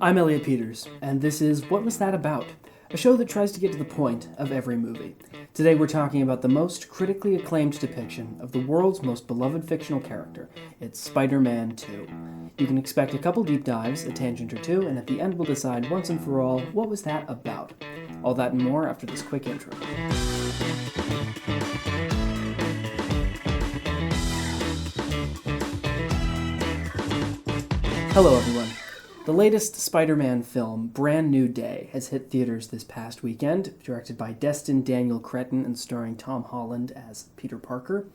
I'm Elliot Peters, and this is What Was That About? A show that tries to get to the point of every movie. Today we're talking about the most critically acclaimed depiction of the world's most beloved fictional character. It's Spider-Man 2. You can expect a couple deep dives, a tangent or two, and at the end we'll decide once and for all, what was that about? All that and more after this quick intro. Hello everyone. The latest Spider-Man film, Brand New Day, has hit theaters this past weekend, directed by Destin Daniel Cretton and starring Tom Holland as Peter Parker.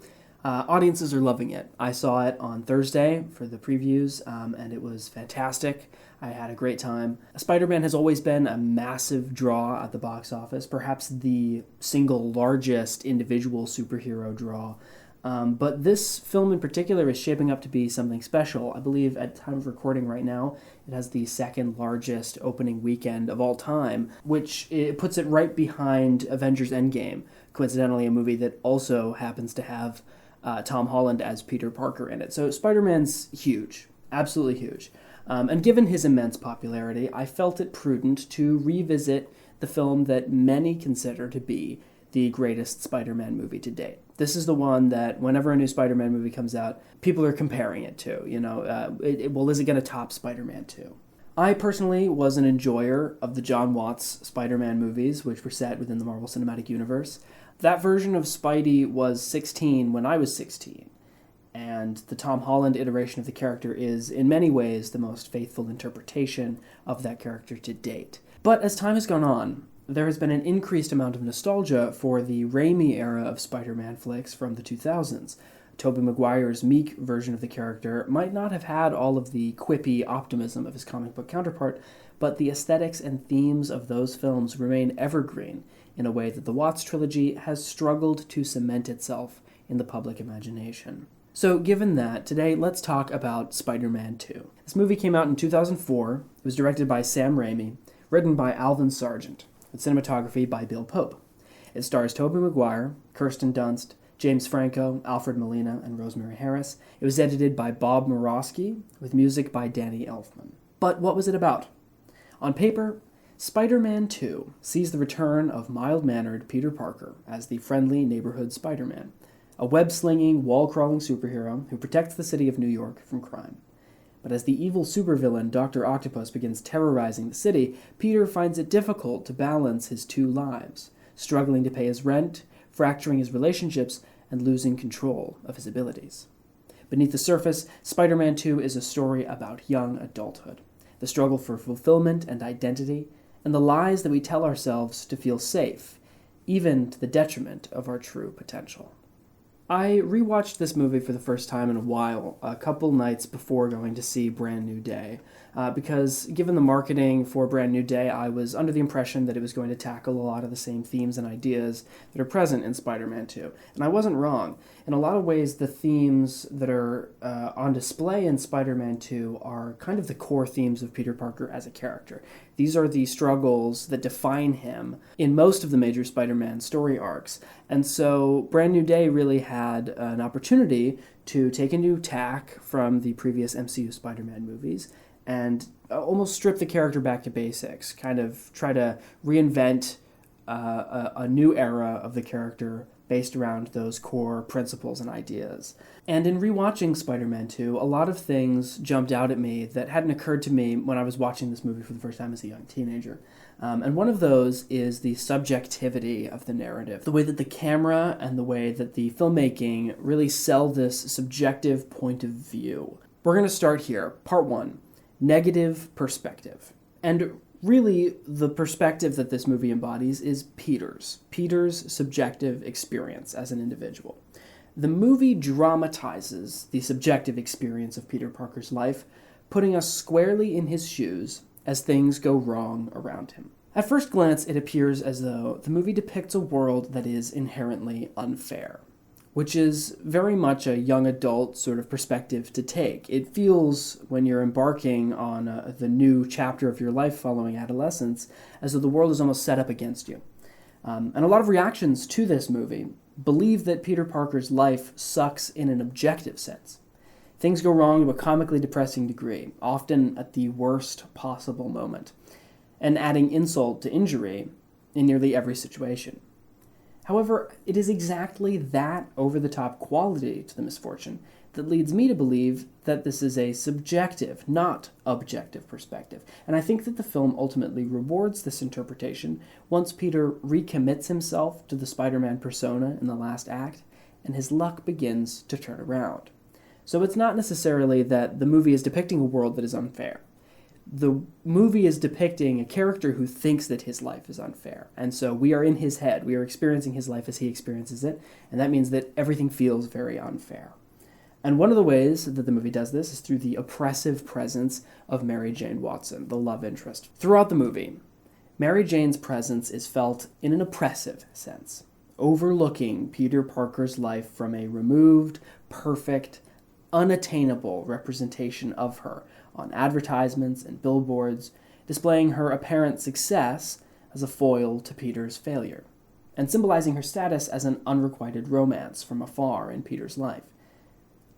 Audiences are loving it. I saw it on Thursday for the previews, and it was fantastic. I had a great time. Spider-Man has always been a massive draw at the box office, perhaps the single largest individual superhero draw. But this film in particular is shaping up to be something special. I believe at time of recording right now, it has the second largest opening weekend of all time, which it puts it right behind Avengers Endgame, coincidentally a movie that also happens to have Tom Holland as Peter Parker in it. So Spider-Man's huge, absolutely huge. And given his immense popularity, I felt it prudent to revisit the film that many consider to be the greatest Spider-Man movie to date. This is the one that whenever a new Spider-Man movie comes out, people are comparing it to. Is it going to top Spider-Man 2? I personally was an enjoyer of the John Watts Spider-Man movies, which were set within the Marvel Cinematic Universe. That version of Spidey was 16 when I was 16, and the Tom Holland iteration of the character is, in many ways, the most faithful interpretation of that character to date. But as time has gone on, there has been an increased amount of nostalgia for the Raimi era of Spider-Man flicks from the 2000s. Tobey Maguire's meek version of the character might not have had all of the quippy optimism of his comic book counterpart, but the aesthetics and themes of those films remain evergreen in a way that the Watts trilogy has struggled to cement itself in the public imagination. So given that, today let's talk about Spider-Man 2. This movie came out in 2004. It was directed by Sam Raimi, written by Alvin Sargent, with cinematography by Bill Pope. It stars Tobey Maguire, Kirsten Dunst, James Franco, Alfred Molina, and Rosemary Harris. It was edited by Bob Murawski, with music by Danny Elfman. But what was it about? On paper, Spider-Man 2 sees the return of mild-mannered Peter Parker as the friendly neighborhood Spider-Man, a web-slinging, wall-crawling superhero who protects the city of New York from crime. But as the evil supervillain Dr. Octopus begins terrorizing the city, Peter finds it difficult to balance his two lives, struggling to pay his rent, fracturing his relationships, and losing control of his abilities. Beneath the surface, Spider-Man 2 is a story about young adulthood, the struggle for fulfillment and identity, and the lies that we tell ourselves to feel safe, even to the detriment of our true potential. I rewatched this movie for the first time in a while, a couple nights before going to see Brand New Day, because given the marketing for Brand New Day, I was under the impression that it was going to tackle a lot of the same themes and ideas that are present in Spider-Man 2. And I wasn't wrong. In a lot of ways, the themes that are on display in Spider-Man 2 are kind of the core themes of Peter Parker as a character. These are the struggles that define him in most of the major Spider-Man story arcs. And so Brand New Day really had an opportunity to take a new tack from the previous MCU Spider-Man movies and almost strip the character back to basics, kind of try to reinvent a new era of the character based around those core principles and ideas. And in rewatching Spider-Man 2, a lot of things jumped out at me that hadn't occurred to me when I was watching this movie for the first time as a young teenager. And one of those is the subjectivity of the narrative, the way that the camera and the way that the filmmaking really sell this subjective point of view. We're going to start here. Part 1, negative perspective. And really, the perspective that this movie embodies is Peter's subjective experience as an individual. The movie dramatizes the subjective experience of Peter Parker's life, putting us squarely in his shoes as things go wrong around him. At first glance, it appears as though the movie depicts a world that is inherently unfair, which is very much a young adult sort of perspective to take. It feels, when you're embarking on the new chapter of your life following adolescence, as though the world is almost set up against you. And a lot of reactions to this movie believe that Peter Parker's life sucks in an objective sense. Things go wrong to a comically depressing degree, often at the worst possible moment, and adding insult to injury in nearly every situation. However, it is exactly that over-the-top quality to the misfortune that leads me to believe that this is a subjective, not objective perspective. And I think that the film ultimately rewards this interpretation once Peter recommits himself to the Spider-Man persona in the last act, and his luck begins to turn around. So it's not necessarily that the movie is depicting a world that is unfair. The movie is depicting a character who thinks that his life is unfair. And so we are in his head. We are experiencing his life as he experiences it. And that means that everything feels very unfair. And one of the ways that the movie does this is through the oppressive presence of Mary Jane Watson, the love interest. Throughout the movie, Mary Jane's presence is felt in an oppressive sense, overlooking Peter Parker's life from a removed, perfect, unattainable representation of her on advertisements and billboards, displaying her apparent success as a foil to Peter's failure, and symbolizing her status as an unrequited romance from afar in Peter's life.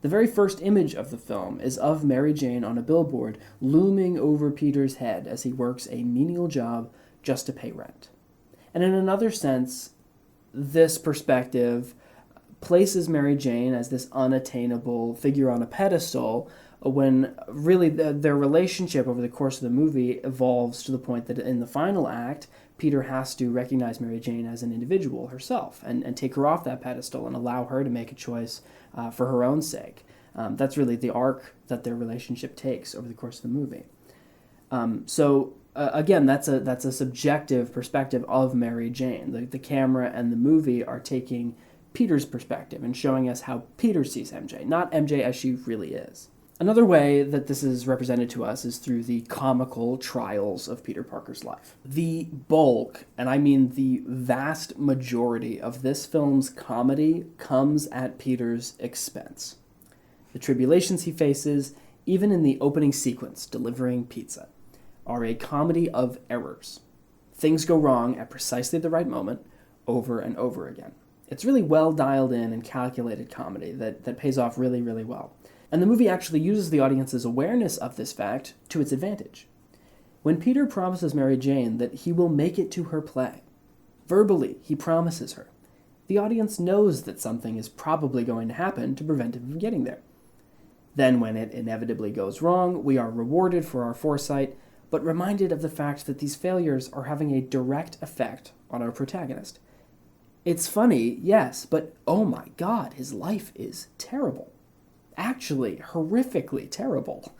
The very first image of the film is of Mary Jane on a billboard looming over Peter's head as he works a menial job just to pay rent. And in another sense, this perspective places Mary Jane as this unattainable figure on a pedestal when really their relationship over the course of the movie evolves to the point that in the final act, Peter has to recognize Mary Jane as an individual herself and take her off that pedestal and allow her to make a choice for her own sake. That's really the arc that their relationship takes over the course of the movie. Again, that's a subjective perspective of Mary Jane. The camera and the movie are taking Peter's perspective and showing us how Peter sees MJ, not MJ as she really is. Another way that this is represented to us is through the comical trials of Peter Parker's life. The bulk, and I mean the vast majority of this film's comedy comes at Peter's expense. The tribulations he faces, even in the opening sequence, delivering pizza, are a comedy of errors. Things go wrong at precisely the right moment, over and over again. It's really well dialed in and calculated comedy that pays off really, really well. And the movie actually uses the audience's awareness of this fact to its advantage. When Peter promises Mary Jane that he will make it to her play, verbally he promises her, the audience knows that something is probably going to happen to prevent him from getting there. Then when it inevitably goes wrong, we are rewarded for our foresight, but reminded of the fact that these failures are having a direct effect on our protagonist. It's funny, yes, but oh my God, his life is terrible. Actually, horrifically terrible.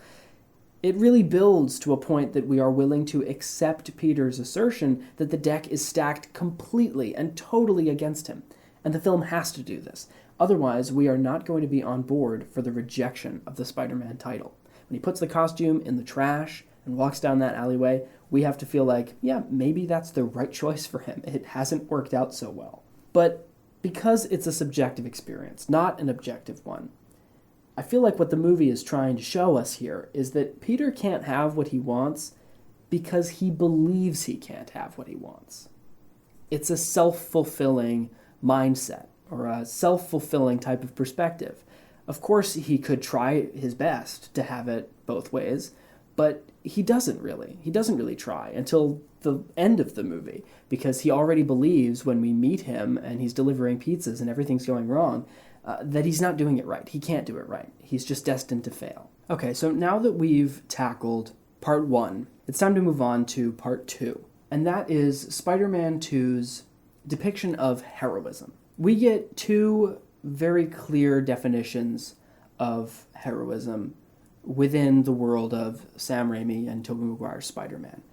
It really builds to a point that we are willing to accept Peter's assertion that the deck is stacked completely and totally against him, and the film has to do this. Otherwise, we are not going to be on board for the rejection of the Spider-Man title. When he puts the costume in the trash and walks down that alleyway, we have to feel like, yeah, maybe that's the right choice for him. It hasn't worked out so well. But because it's a subjective experience, not an objective one, I feel like what the movie is trying to show us here is that Peter can't have what he wants because he believes he can't have what he wants. It's a self-fulfilling mindset, or a self-fulfilling type of perspective. Of course, he could try his best to have it both ways, but he doesn't really. He doesn't really try until the end of the movie, because he already believes when we meet him and he's delivering pizzas and everything's going wrong, that he's not doing it right. He can't do it right. He's just destined to fail. Okay, so now that we've tackled part 1, it's time to move on to part 2. And that is Spider-Man 2's depiction of heroism. We get 2 very clear definitions of heroism within the world of Sam Raimi and Tobey Maguire's Spider-Man.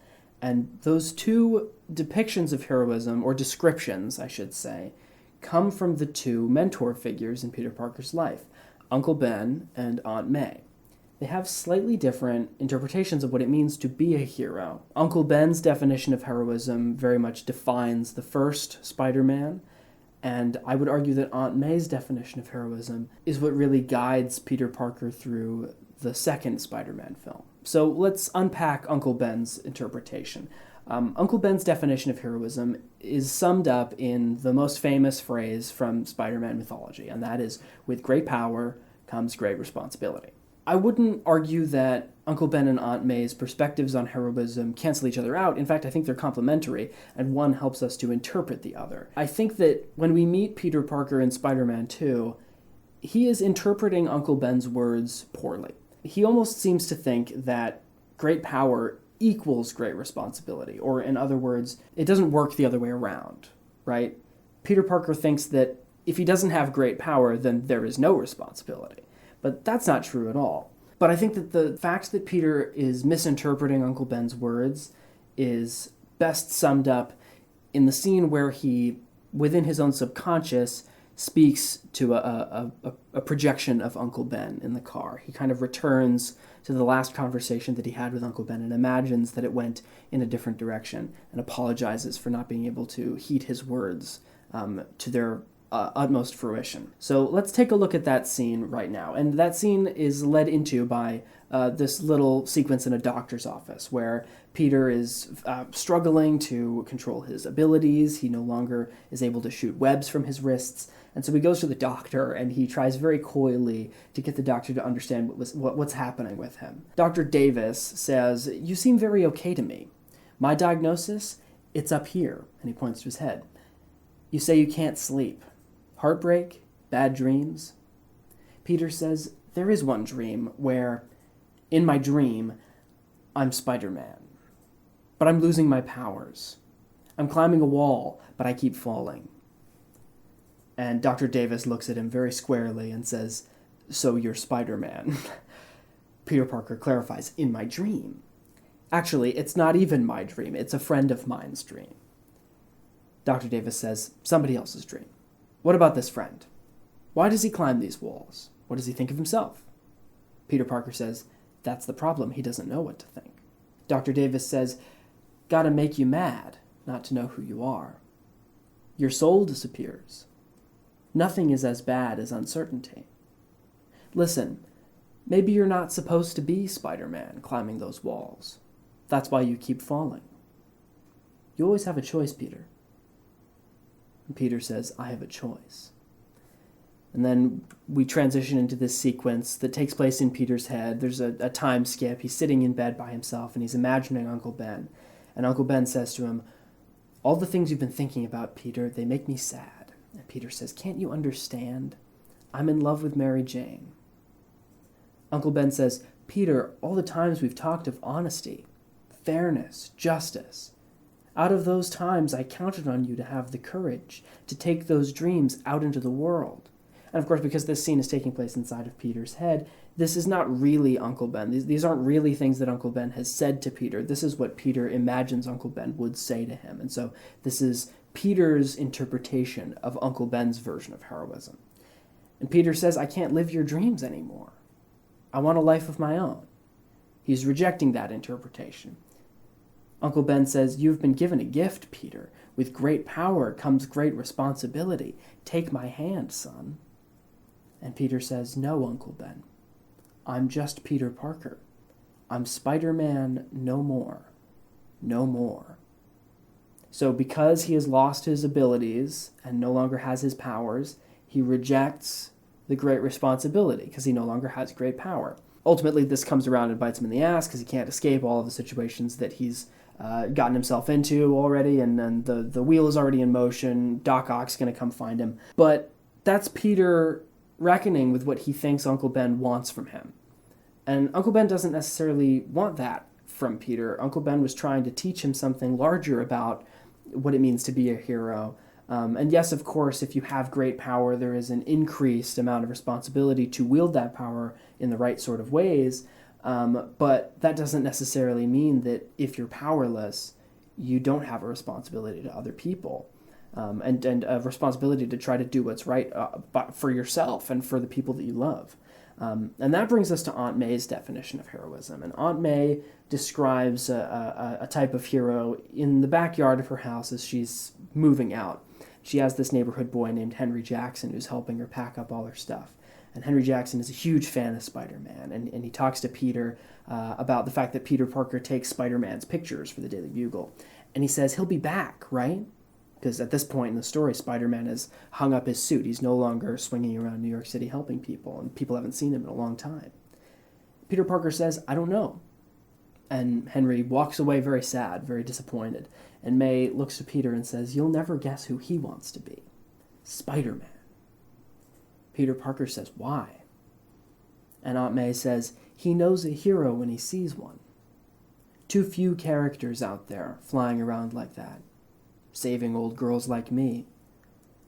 And those 2 depictions of heroism, or descriptions, I should say, come from the 2 mentor figures in Peter Parker's life, Uncle Ben and Aunt May. They have slightly different interpretations of what it means to be a hero. Uncle Ben's definition of heroism very much defines the first Spider-Man, and I would argue that Aunt May's definition of heroism is what really guides Peter Parker through the second Spider-Man film. So let's unpack Uncle Ben's interpretation. Uncle Ben's definition of heroism is summed up in the most famous phrase from Spider-Man mythology, and that is, with great power comes great responsibility. I wouldn't argue that Uncle Ben and Aunt May's perspectives on heroism cancel each other out. In fact, I think they're complementary, and one helps us to interpret the other. I think that when we meet Peter Parker in Spider-Man 2, he is interpreting Uncle Ben's words poorly. He almost seems to think that great power equals great responsibility, or in other words, it doesn't work the other way around, right? Peter Parker thinks that if he doesn't have great power, then there is no responsibility. But that's not true at all. But I think that the fact that Peter is misinterpreting Uncle Ben's words is best summed up in the scene where he, within his own subconscious, speaks to a projection of Uncle Ben in the car. He kind of returns to the last conversation that he had with Uncle Ben and imagines that it went in a different direction and apologizes for not being able to heed his words to their utmost fruition. So let's take a look at that scene right now. And that scene is led into by this little sequence in a doctor's office where Peter is struggling to control his abilities. He no longer is able to shoot webs from his wrists. And so he goes to the doctor and he tries very coyly to get the doctor to understand what's happening with him. Dr. Davis says, "You seem very okay to me. My diagnosis, it's up here." And he points to his head. "You say you can't sleep. Heartbreak? Bad dreams?" Peter says, "There is one dream where, in my dream, I'm Spider-Man. But I'm losing my powers. I'm climbing a wall, but I keep falling." And Dr. Davis looks at him very squarely and says, "So you're Spider-Man." Peter Parker clarifies, "In my dream. Actually, it's not even my dream. It's a friend of mine's dream." Dr. Davis says, "Somebody else's dream. What about this friend? Why does he climb these walls? What does he think of himself?" Peter Parker says, "That's the problem. He doesn't know what to think." Dr. Davis says, "Gotta make you mad not to know who you are. Your soul disappears. Nothing is as bad as uncertainty. Listen, maybe you're not supposed to be Spider-Man climbing those walls. That's why you keep falling. You always have a choice, Peter." And Peter says, "I have a choice." And then we transition into this sequence that takes place in Peter's head. There's a time skip. He's sitting in bed by himself and he's imagining Uncle Ben. And Uncle Ben says to him, "All the things you've been thinking about, Peter, they make me sad." And Peter says, "Can't you understand? I'm in love with Mary Jane." Uncle Ben says, "Peter, all the times we've talked of honesty, fairness, justice. Out of those times, I counted on you to have the courage to take those dreams out into the world." And of course, because this scene is taking place inside of Peter's head, this is not really Uncle Ben. These aren't really things that Uncle Ben has said to Peter. This is what Peter imagines Uncle Ben would say to him. And so this is Peter's interpretation of Uncle Ben's version of heroism. And Peter says, "I can't live your dreams anymore. I want a life of my own." He's rejecting that interpretation. Uncle Ben says, "You've been given a gift, Peter. With great power comes great responsibility. Take my hand, son." And Peter says, "No, Uncle Ben. I'm just Peter Parker. I'm Spider-Man no more. No more." So because he has lost his abilities and no longer has his powers, he rejects the great responsibility because he no longer has great power. Ultimately, this comes around and bites him in the ass because he can't escape all of the situations that he's gotten himself into already, and then the wheel is already in motion. Doc Ock's going to come find him. But that's Peter reckoning with what he thinks Uncle Ben wants from him. And Uncle Ben doesn't necessarily want that from Peter. Uncle Ben was trying to teach him something larger about what it means to be a hero. And yes, of course, if you have great power, there is an increased amount of responsibility to wield that power in the right sort of ways. But that doesn't necessarily mean that if you're powerless, you don't have a responsibility to other people. And a responsibility to try to do what's right for yourself and for the people that you love. And that brings us to Aunt May's definition of heroism. And Aunt May describes a type of hero in the backyard of her house as she's moving out. She has this neighborhood boy named Henry Jackson who's helping her pack up all her stuff. And Henry Jackson is a huge fan of Spider-Man, and he talks to Peter about the fact that Peter Parker takes Spider-Man's pictures for the Daily Bugle. And he says he'll be back, right? Because at this point in the story, Spider-Man has hung up his suit. He's no longer swinging around New York City helping people, and people haven't seen him in a long time. Peter Parker says, "I don't know." And Henry walks away very sad, very disappointed. And May looks to Peter and says, "You'll never guess who he wants to be. Spider-Man." Peter Parker says, "Why?" And Aunt May says, "He knows a hero when he sees one. Too few characters out there flying around like that, saving old girls like me.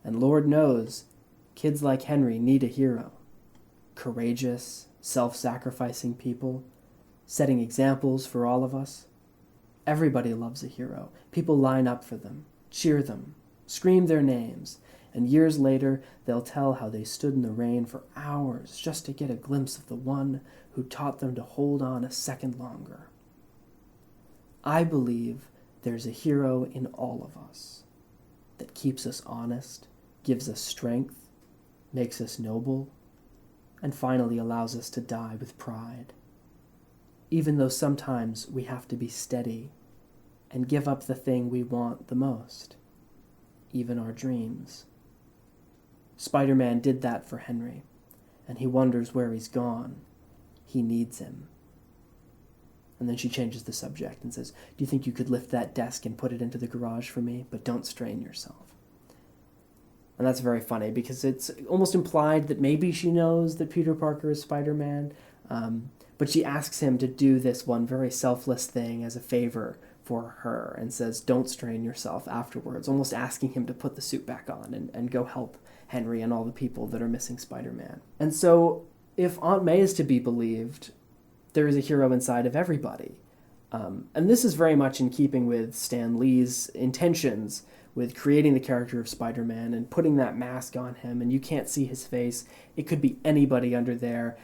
And Lord knows, kids like Henry need a hero. Courageous, self-sacrificing people, setting examples for all of us. Everybody loves a hero. People line up for them, cheer them, scream their names, and years later they'll tell how they stood in the rain for hours just to get a glimpse of the one who taught them to hold on a second longer. I believe there's a hero in all of us that keeps us honest, gives us strength, makes us noble, and finally allows us to die with pride. Even though sometimes we have to be steady and give up the thing we want the most, even our dreams. Spider-Man did that for Henry, and he wonders where he's gone. He needs him." And then she changes the subject and says, "Do you think you could lift that desk and put it into the garage for me? But don't strain yourself." And that's very funny because it's almost implied that maybe she knows that Peter Parker is Spider-Man, but she asks him to do this one very selfless thing as a favor for her and says, "Don't strain yourself" afterwards, almost asking him to put the suit back on and go help Henry and all the people that are missing Spider-Man. And so if Aunt May is to be believed, there is a hero inside of everybody. And this is very much in keeping with Stan Lee's intentions with creating the character of Spider-Man and putting that mask on him, and you can't see his face. It could be anybody under there,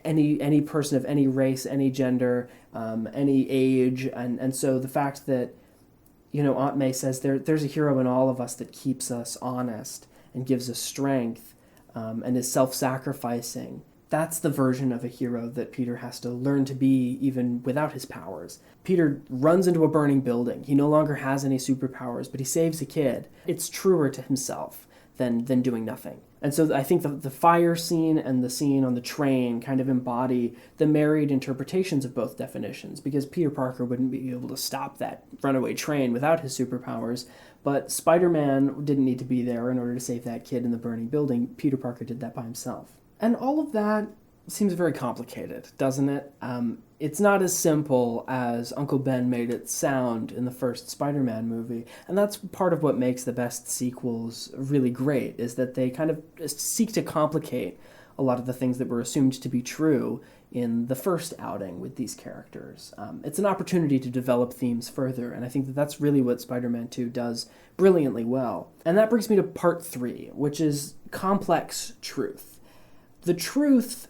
any person of any race, any gender, any age. And so the fact that, Aunt May says there's a hero in all of us that keeps us honest and gives us strength and is self-sacrificing. That's the version of a hero that Peter has to learn to be even without his powers. Peter runs into a burning building. He no longer has any superpowers, but he saves a kid. It's truer to himself than doing nothing. And so I think the fire scene and the scene on the train kind of embody the married interpretations of both definitions, because Peter Parker wouldn't be able to stop that runaway train without his superpowers, but Spider-Man didn't need to be there in order to save that kid in the burning building. Peter Parker did that by himself. And all of that seems very complicated, doesn't it? It's not as simple as Uncle Ben made it sound in the first Spider-Man movie. And that's part of what makes the best sequels really great, is that they kind of seek to complicate a lot of the things that were assumed to be true in the first outing with these characters. It's an opportunity to develop themes further, and I think that that's really what Spider-Man 2 does brilliantly well. And that brings me to part 3, which is complex truth. The truth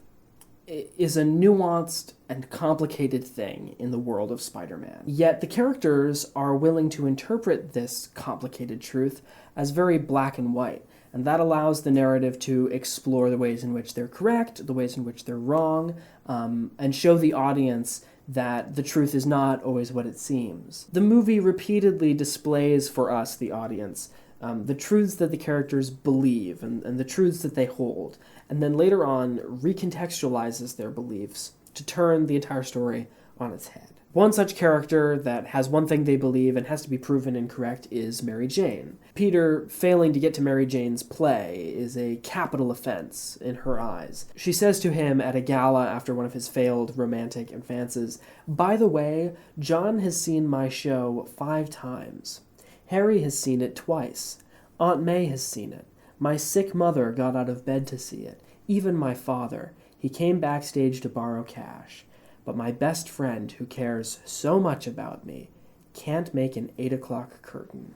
is a nuanced and complicated thing in the world of Spider-Man. Yet the characters are willing to interpret this complicated truth as very black and white, and that allows the narrative to explore the ways in which they're correct, the ways in which they're wrong, and show the audience that the truth is not always what it seems. The movie repeatedly displays for us, the audience, the truths that the characters believe and the truths that they hold, and then later on recontextualizes their beliefs to turn the entire story on its head. One such character that has one thing they believe and has to be proven incorrect is Mary Jane. Peter failing to get to Mary Jane's play is a capital offense in her eyes. She says to him at a gala after one of his failed romantic advances, "By the way, John has seen my show 5 times. Harry has seen it twice. Aunt May has seen it. My sick mother got out of bed to see it. Even my father. He came backstage to borrow cash. But my best friend, who cares so much about me, can't make an 8 o'clock curtain.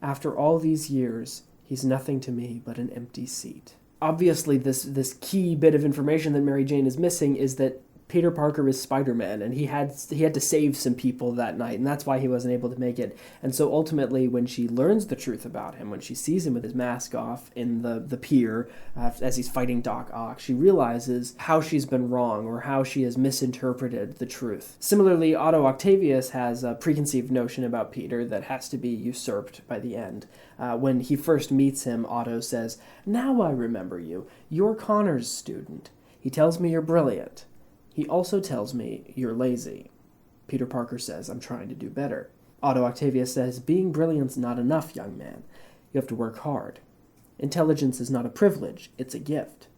After all these years, he's nothing to me but an empty seat." Obviously, this key bit of information that Mary Jane is missing is that Peter Parker is Spider-Man, and he had to save some people that night, and that's why he wasn't able to make it. And so ultimately, when she learns the truth about him, when she sees him with his mask off in the pier as he's fighting Doc Ock, she realizes how she's been wrong, or how she has misinterpreted the truth. Similarly, Otto Octavius has a preconceived notion about Peter that has to be usurped by the end. When he first meets him, Otto says, "Now I remember you. You're Connor's student. He tells me you're brilliant. He also tells me you're lazy. Peter Parker says, I'm trying to do better. Otto Octavius says, being brilliant's not enough, young man. You have to work hard. Intelligence is not a privilege, it's a gift.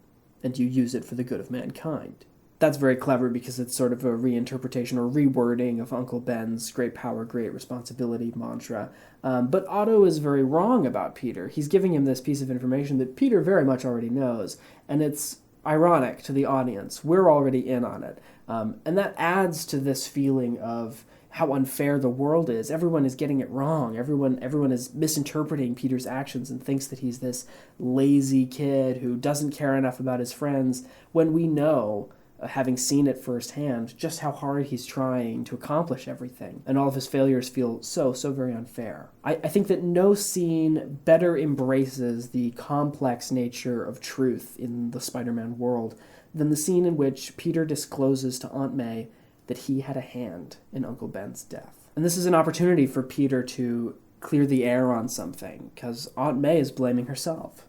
And you use it for the good of mankind. That's very clever because it's sort of a reinterpretation or rewording of Uncle Ben's great power, great responsibility mantra. But Otto is very wrong about Peter. He's giving him this piece of information that Peter very much already knows, and it's ironic to the audience. We're already in on it. And that adds to this feeling of how unfair the world is. Everyone is getting it wrong. Everyone is misinterpreting Peter's actions and thinks that he's this lazy kid who doesn't care enough about his friends, when we know, having seen it firsthand, just how hard he's trying to accomplish everything. And all of his failures feel so very unfair. I think that no scene better embraces the complex nature of truth in the Spider-Man world than the scene in which Peter discloses to Aunt May that he had a hand in Uncle Ben's death. And this is an opportunity for Peter to clear the air on something, because Aunt May is blaming herself.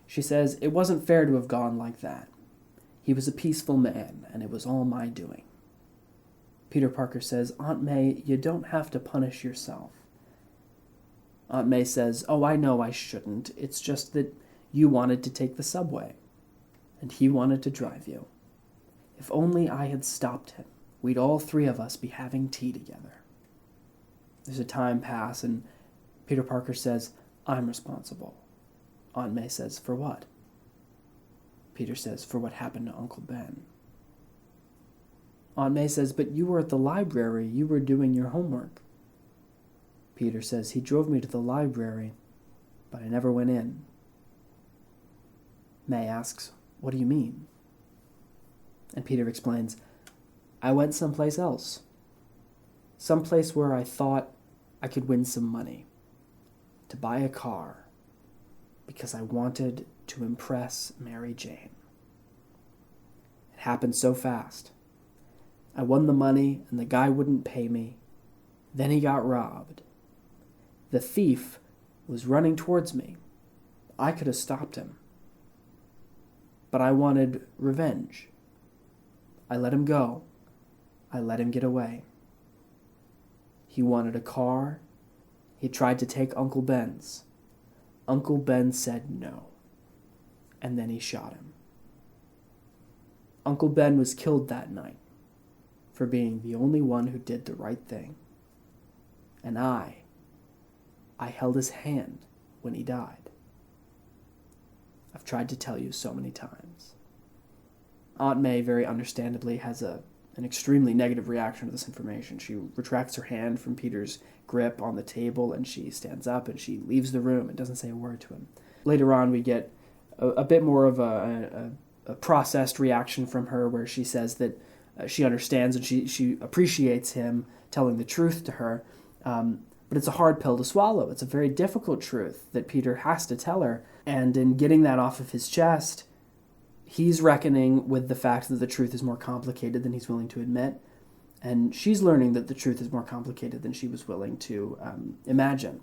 She says, it wasn't fair to have gone like that. He was a peaceful man, and it was all my doing. Peter Parker says, Aunt May, you don't have to punish yourself. Aunt May says, oh, I know I shouldn't. It's just that you wanted to take the subway, and he wanted to drive you. If only I had stopped him, we'd all three of us be having tea together. There's a time pass, and Peter Parker says, I'm responsible. Aunt May says, for what? Peter says, for what happened to Uncle Ben. Aunt May says, but you were at the library. You were doing your homework. Peter says, he drove me to the library, but I never went in. May asks, what do you mean? And Peter explains, I went someplace else. Someplace where I thought I could win some money. To buy a car. Because I wanted to impress Mary Jane. It happened so fast. I won the money and the guy wouldn't pay me. Then he got robbed. The thief was running towards me. I could have stopped him. But I wanted revenge. I let him go. I let him get away. He wanted a car. He tried to take Uncle Ben's. Uncle Ben said no. And then he shot him. Uncle Ben was killed that night for being the only one who did the right thing. And I held his hand when he died. I've tried to tell you so many times. Aunt May, very understandably, has an extremely negative reaction to this information. She retracts her hand from Peter's grip on the table, and she stands up and she leaves the room and doesn't say a word to him. Later on, we get a bit more of a processed reaction from her, where she says that she understands and she appreciates him telling the truth to her, but it's a hard pill to swallow. It's a very difficult truth that Peter has to tell her, and in getting that off of his chest, he's reckoning with the fact that the truth is more complicated than he's willing to admit, and she's learning that the truth is more complicated than she was willing to imagine.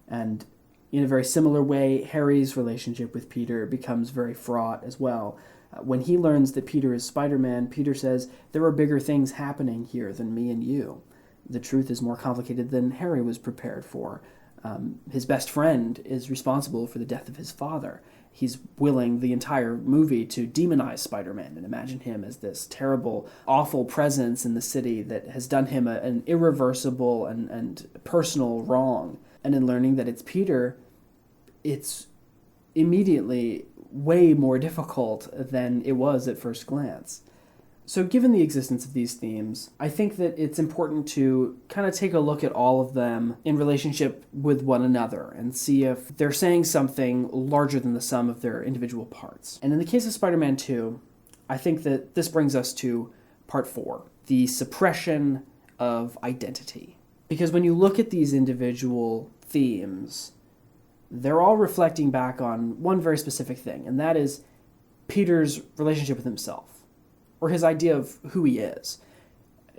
And in a very similar way, Harry's relationship with Peter becomes very fraught as well. When he learns that Peter is Spider-Man, Peter says, there are bigger things happening here than me and you. The truth is more complicated than Harry was prepared for. His best friend is responsible for the death of his father. He's willing the entire movie to demonize Spider-Man and imagine him as this terrible, awful presence in the city that has done him an irreversible and personal wrong. And in learning that it's Peter, it's immediately way more difficult than it was at first glance. So given the existence of these themes, I think that it's important to kind of take a look at all of them in relationship with one another and see if they're saying something larger than the sum of their individual parts. And in the case of Spider-Man 2, I think that this brings us to part 4, the suppression of identity. Because when you look at these individual themes, they're all reflecting back on one very specific thing, and that is Peter's relationship with himself, or his idea of who he is.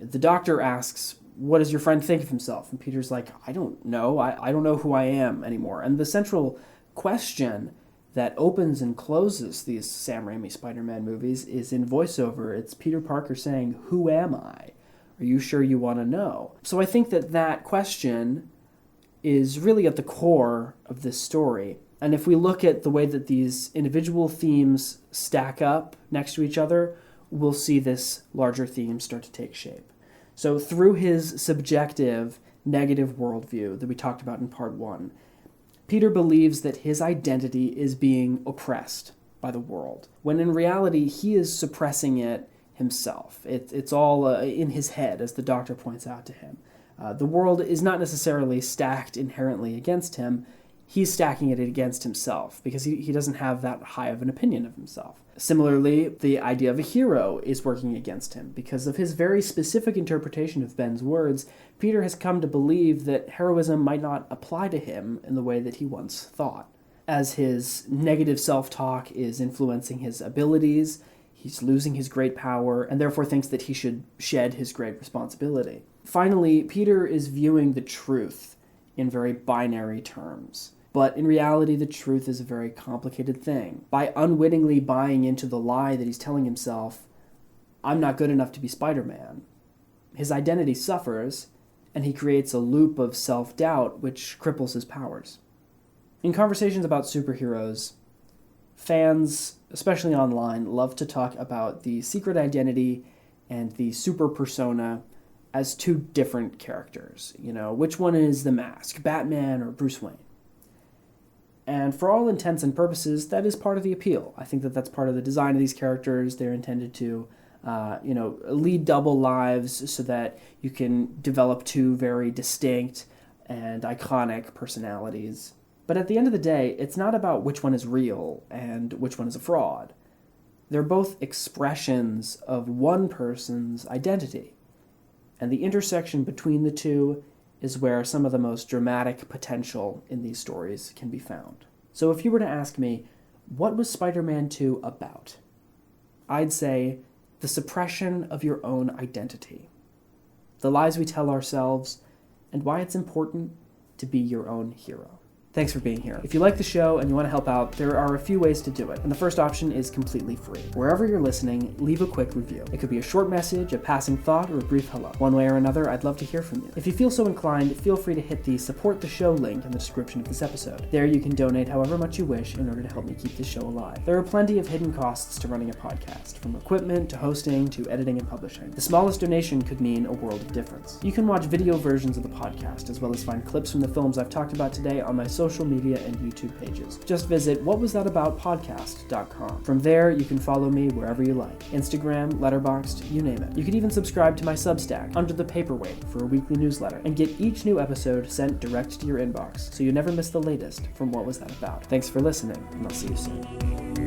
The doctor asks, what does your friend think of himself? And Peter's like, I don't know. I don't know who I am anymore. And the central question that opens and closes these Sam Raimi Spider-Man movies is in voiceover. It's Peter Parker saying, "Who am I? Are you sure you want to know?" So I think that question is really at the core of this story. And if we look at the way that these individual themes stack up next to each other, we'll see this larger theme start to take shape. So through his subjective, negative worldview that we talked about in part 1, Peter believes that his identity is being oppressed by the world, when in reality he is suppressing it himself. It's all in his head, as the Doctor points out to him. The world is not necessarily stacked inherently against him. He's stacking it against himself because he doesn't have that high of an opinion of himself. Similarly, the idea of a hero is working against him. Because of his very specific interpretation of Ben's words, Peter has come to believe that heroism might not apply to him in the way that he once thought. As his negative self-talk is influencing his abilities, he's losing his great power, and therefore thinks that he should shed his great responsibility. Finally, Peter is viewing the truth in very binary terms. But in reality, the truth is a very complicated thing. By unwittingly buying into the lie that he's telling himself, "I'm not good enough to be Spider-Man," his identity suffers, and he creates a loop of self-doubt which cripples his powers. In conversations about superheroes, fans, especially online, love to talk about the secret identity and the super persona as two different characters. Which one is the mask, Batman or Bruce Wayne? And for all intents and purposes, that is part of the appeal. I think that that's part of the design of these characters. They're intended to, lead double lives so that you can develop two very distinct and iconic personalities. But at the end of the day, it's not about which one is real and which one is a fraud. They're both expressions of one person's identity. And the intersection between the two is where some of the most dramatic potential in these stories can be found. So if you were to ask me, what was Spider-Man 2 about? I'd say the suppression of your own identity, the lies we tell ourselves, and why it's important to be your own hero. Thanks for being here. If you like the show and you want to help out, there are a few ways to do it, and the first option is completely free. Wherever you're listening, leave a quick review. It could be a short message, a passing thought, or a brief hello. One way or another, I'd love to hear from you. If you feel so inclined, feel free to hit the support the show link in the description of this episode. There you can donate however much you wish in order to help me keep this show alive. There are plenty of hidden costs to running a podcast, from equipment to hosting to editing and publishing. The smallest donation could mean a world of difference. You can watch video versions of the podcast, as well as find clips from the films I've talked about today on my social media and YouTube pages. Just visit whatwastthataboutpodcast.com. From there, you can follow me wherever you like. Instagram, Letterboxd, you name it. You could even subscribe to my Substack, Under the Paperweight, for a weekly newsletter, and get each new episode sent direct to your inbox, so you never miss the latest from What Was That About. Thanks for listening, and I'll see you soon.